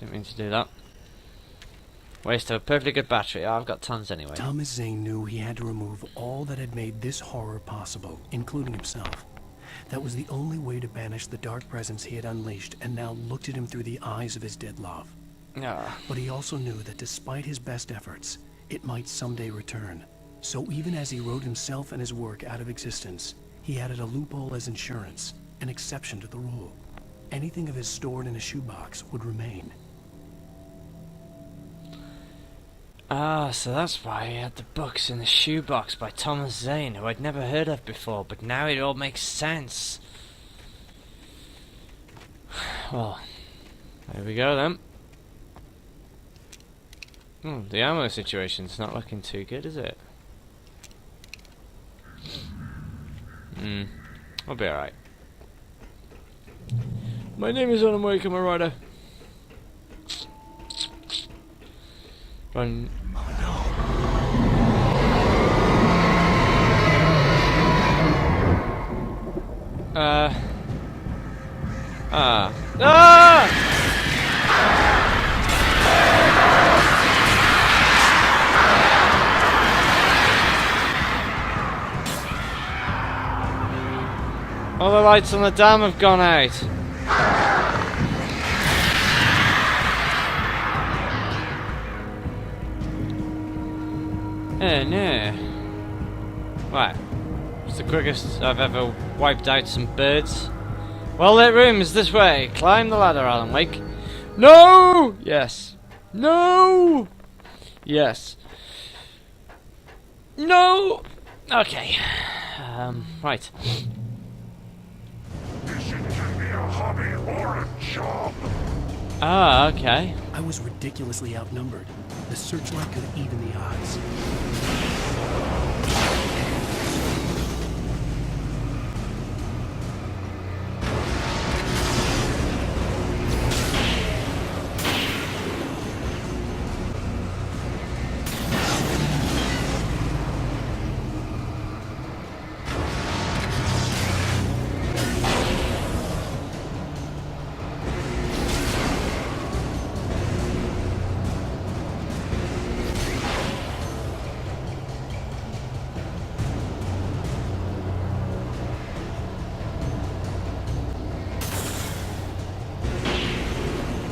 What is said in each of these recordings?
Didn't mean to do that. Waste of a perfectly good battery. Oh, I've got tons anyway. Thomas Zane knew he had to remove all that had made this horror possible, including himself. That was the only way to banish the dark presence he had unleashed and now looked at him through the eyes of his dead love. But he also knew that despite his best efforts, it might someday return. So even as he wrote himself and his work out of existence, he added a loophole as insurance, an exception to the rule. Anything of his stored in a shoebox would remain. Ah, so that's why he had the books in the shoebox by Thomas Zane, who I'd never heard of before, but now it all makes sense. Well, there we go then. The ammo situation's not looking too good, is it? I'll be alright. My name is Alan Wake, I'm a rider. Run. All the lights on the dam have gone out. Oh no. Right. It's the quickest I've ever wiped out some birds. Well-lit room is this way. Climb the ladder, Alan Wake. No! Yes. No! Yes. No! Okay. Right. Fishing can be a hobby or a job. Ah, okay. I was ridiculously outnumbered. The searchlight could even the odds.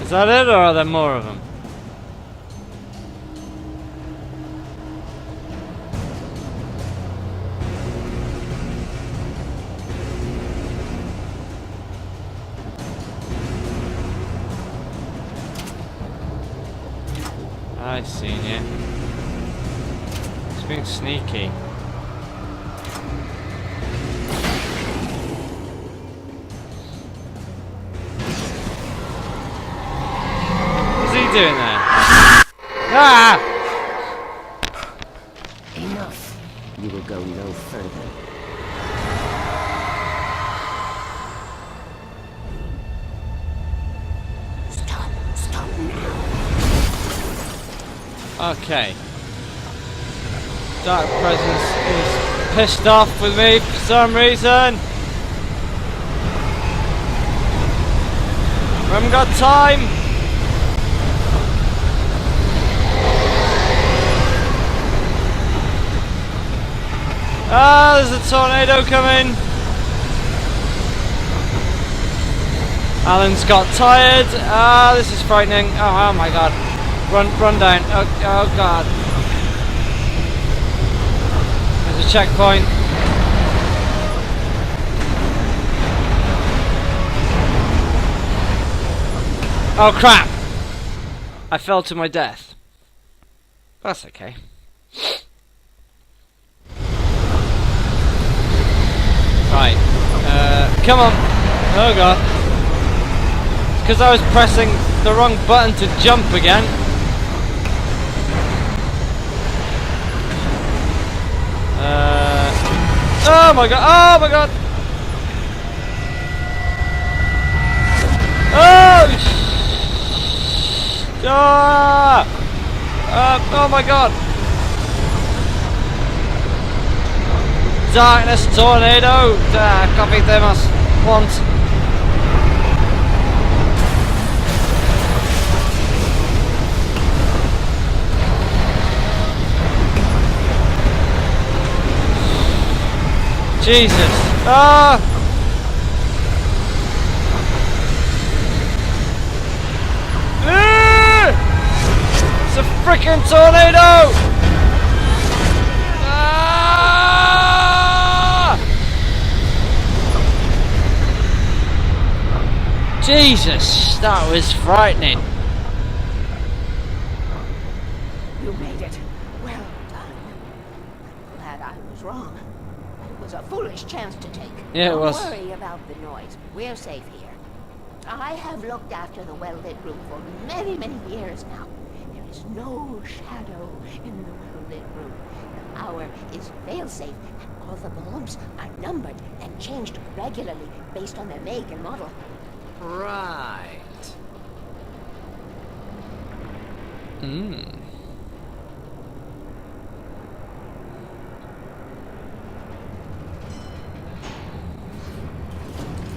Is that it, or are there more of them? I've seen you. It's been sneaky. Doing there? Ah! Enough. You will go no further. Stop now. Okay. Dark Presence is pissed off with me for some reason. We haven't got time. Ah, there's a tornado coming. Alan's got tired. Ah, this is frightening. Oh my god. Run down. Oh god. There's a checkpoint. Oh crap. I fell to my death. That's okay. Right, come on. Oh god. It's because I was pressing the wrong button to jump again. Oh my god, oh my god. Oh my god. Darkness tornado. Copy Themis. Want. Jesus! Ah! It's a freaking tornado! Ah! Jesus, that was frightening. You made it. Well done. I'm glad I was wrong. It was a foolish chance to take. Yeah, it was. Don't worry about the noise. We're safe here. I have looked after the well-lit room for many, many years now. There is no shadow in the well-lit room. The power is fail-safe, and all the bulbs are numbered and changed regularly based on their make and model. Right.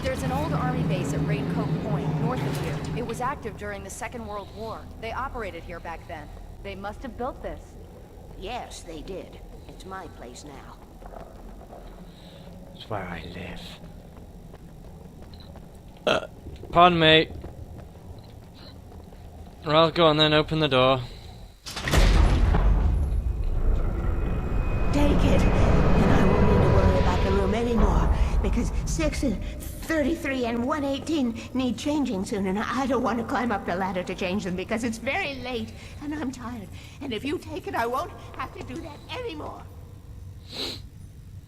There's an old army base at Raincoat Point, north of here. It was active during the Second World War. They operated here back then. They must have built this. Yes, they did. It's my place now. It's where I live. Pardon me. Well, go on then, open the door. Take it, and I won't need to worry about the room anymore, because 6 and 33 and 118 need changing soon, and I don't want to climb up the ladder to change them because it's very late, and I'm tired. And if you take it, I won't have to do that anymore.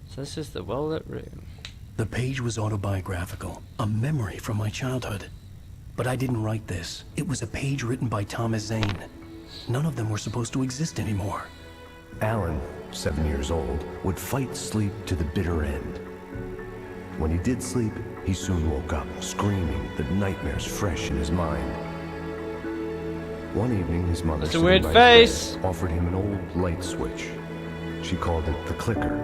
So this is the well-lit room. The page was autobiographical, a memory from my childhood. But I didn't write this. It was a page written by Thomas Zane. None of them were supposed to exist anymore. Alan, 7 years old, would fight sleep to the bitter end. When he did sleep, he soon woke up, screaming, the nightmares fresh in his mind. One evening, his mother, That's a sitting weird by his face. bed, offered him an old light switch. She called it the clicker,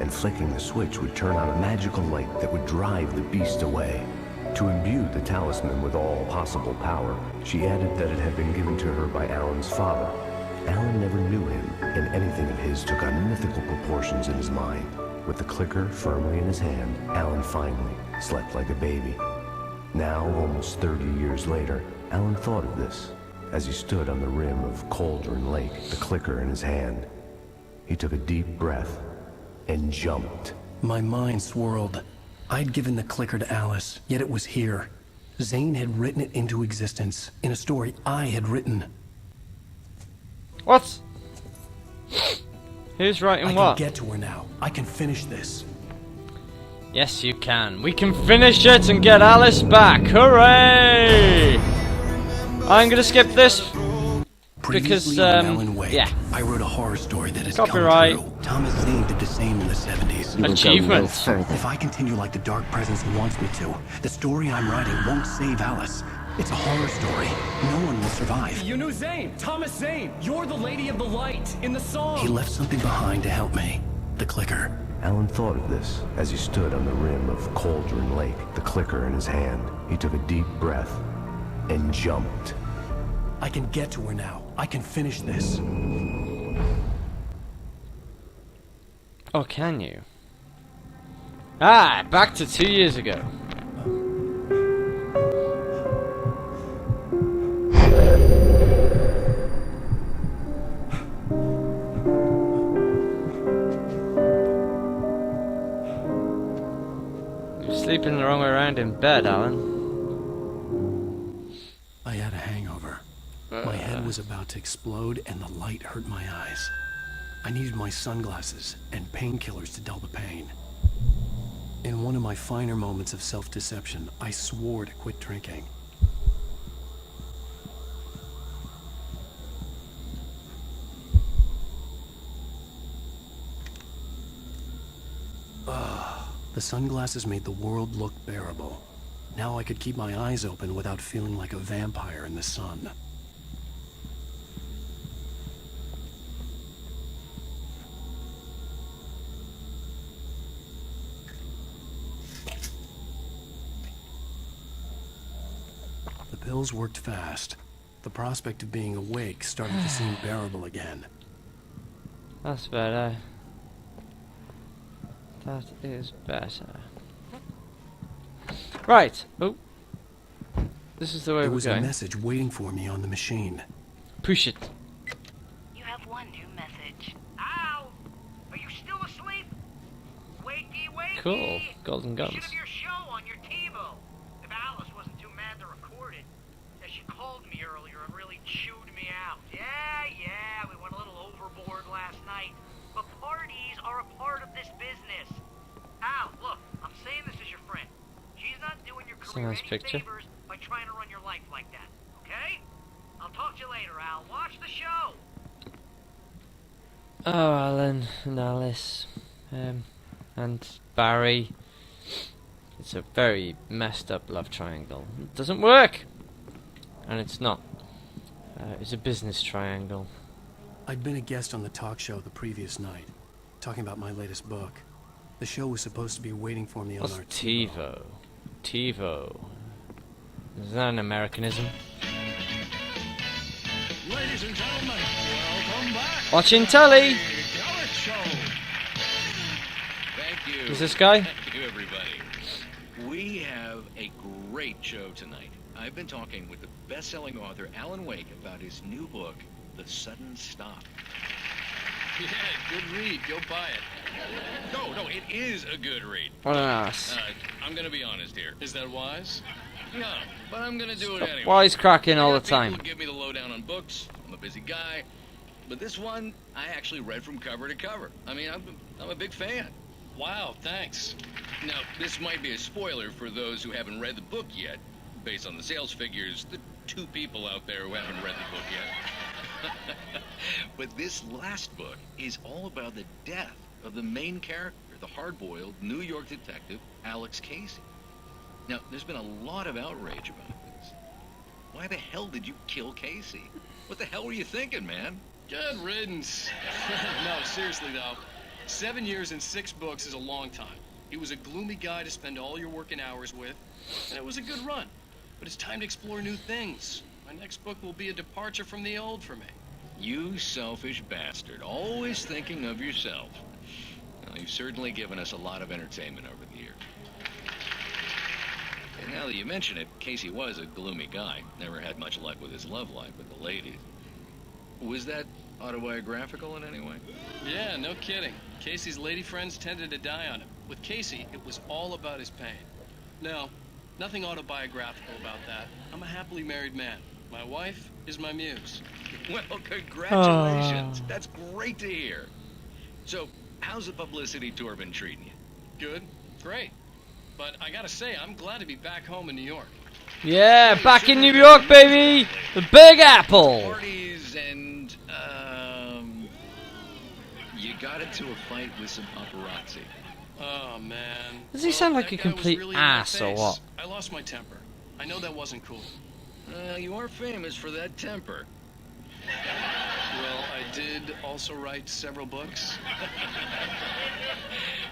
and flicking the switch would turn on a magical light that would drive the beast away. To imbue the talisman with all possible power, she added that it had been given to her by Alan's father. Alan never knew him, and anything of his took on mythical proportions in his mind. With the clicker firmly in his hand, Alan finally slept like a baby. Now, almost 30 years later, Alan thought of this as he stood on the rim of Cauldron Lake, the clicker in his hand. He took a deep breath and jumped. My mind swirled. I'd given the clicker to Alice, yet it was here. Zane had written it into existence, in a story I had written. What? Who's writing I what? can get to her now. I can finish this. Yes, you can. We can finish it and get Alice back. Hooray! I'm gonna skip this because, Previously on Alan Wake, yeah. I wrote a horror story that has Copyright. come true. Thomas Zane did the same in the 70s. You will go no Achievement. further. If I continue like the Dark Presence wants me to, the story I'm writing won't save Alice. It's a horror story. No one will survive. You knew Zane! Thomas Zane! You're the Lady of the Light in the song! He left something behind to help me. The clicker. Alan thought of this as he stood on the rim of Cauldron Lake, the clicker in his hand. He took a deep breath and jumped. I can get to her now. I can finish this. Oh, can you? Ah, back to 2 years ago. You're sleeping the wrong way around in bed, Alan. I had a hangover. My head was about to explode and the light hurt my eyes. I needed my sunglasses and painkillers to dull the pain. In one of my finer moments of self-deception, I swore to quit drinking. The sunglasses made the world look bearable. Now I could keep my eyes open without feeling like a vampire in the sun. The pills worked fast. The prospect of being awake started to seem bearable again. That's better. That is better. Right. Oh. This is the way There we're was a going. message waiting for me on the machine. Push it. You have one new message. Al! Are you still asleep? Wakey, wakey! Cool. Golden You guns. should have your show on your TiVo. If Alice wasn't too mad to record it. Yeah, she called me earlier and really chewed me out. Yeah, we went a little overboard last night. But parties are a part of this business. Al, look, I'm saying this as your friend. She's not doing your It's a career nice any picture. favors by trying to run your life like that, okay? I'll talk to you later, Al. Watch the show. Oh, Alan and Alice, and Barry. It's a very messed up love triangle. It doesn't work, and it's not. It's a business triangle. I'd been a guest on the talk show the previous night, talking about my latest book. The show was supposed to be waiting for me on What's our TiVo? TiVo. Is that an Americanism? Ladies and gentlemen, welcome back. Watching telly. Gallic Show. Thank you. Is this guy? Thank you, everybody. We have a great show tonight. I've been talking with the best-selling author Alan Wake about his new book, The Sudden Stop. Yeah, good read. Go buy it. No, it is a good read. What an ass. I'm gonna be honest here. Is that wise? No, but I'm gonna do it anyway. Wisecracking all I the got people time. who give me the lowdown on books. I'm a busy guy. But this one, I actually read from cover to cover. I mean, I'm a big fan. Wow, thanks. Now, this might be a spoiler for those who haven't read the book yet. Based on the sales figures, the 2 people out there who haven't read the book yet. But this last book is all about the death of the main character, the hard-boiled New York detective, Alex Casey. Now, there's been a lot of outrage about this. Why the hell did you kill Casey? What the hell were you thinking, man? Good riddance. No, seriously though. 7 years and 6 books is a long time. He was a gloomy guy to spend all your working hours with, and it was a good run. But it's time to explore new things. My next book will be a departure from the old for me. You selfish bastard, always thinking of yourself. Well, you've certainly given us a lot of entertainment over the years. And now that you mention it, Casey was a gloomy guy. Never had much luck with his love life with the ladies. Was that autobiographical in any way? Yeah, no kidding. Casey's lady friends tended to die on him. With Casey, it was all about his pain. No, nothing autobiographical about that. I'm a happily married man. My wife is my muse. Well, congratulations. That's great to hear. So, how's the publicity tour been treating you? Good, great. But I gotta say, I'm glad to be back home in New York. Yeah, back in New York, baby! The Big Apple! Parties and, you got into a fight with some paparazzi. Oh, man. Does he sound like that a guy was complete really in my ass or face. what? I lost my temper. I know that wasn't cool. You are famous for that temper. Well, I did also write several books.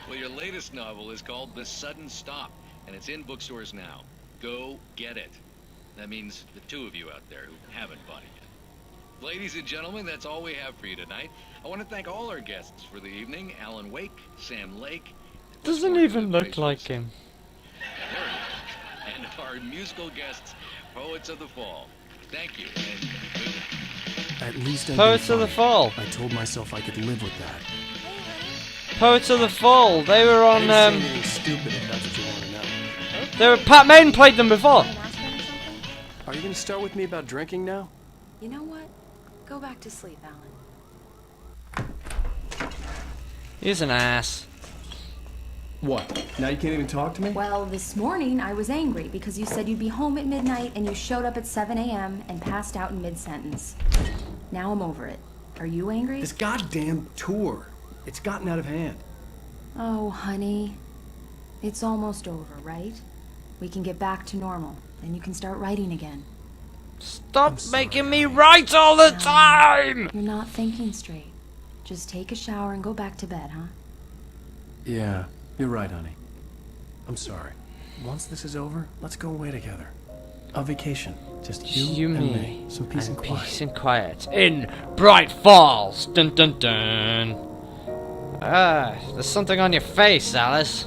Well, your latest novel is called The Sudden Stop, and it's in bookstores now. Go get it. That means the 2 of you out there who haven't bought it yet. Ladies and gentlemen, that's all we have for you tonight. I want to thank all our guests for the evening. Alan Wake, Sam Lake. Doesn't even look like him. There he is. And our musical guests, Poets of the Fall. Thank you, and good night. At least I Poets of the Fall. I told myself I could live with that. Poets of the Fall. They were on. I didn't say anything stupid if that's what you want to know. They were. Pat Maiden played them before. Are you going to start with me about drinking now? You know what? Go back to sleep, Alan. He's an ass. What? Now you can't even talk to me? Well, this morning I was angry because you said you'd be home at midnight and you showed up at 7 a.m. and passed out in mid-sentence. Now I'm over it. Are you angry? This goddamn tour. It's gotten out of hand. Oh, honey. It's almost over, right? We can get back to normal. Then you can start writing again. Stop making me write all the time! You're not thinking straight. Just take a shower and go back to bed, huh? Yeah, you're right, honey. I'm sorry. Once this is over, let's go away together. A vacation. Just you and me. Some peace and quiet. Peace and quiet. In Bright Falls! Dun dun dun! Ah, there's something on your face, Alice.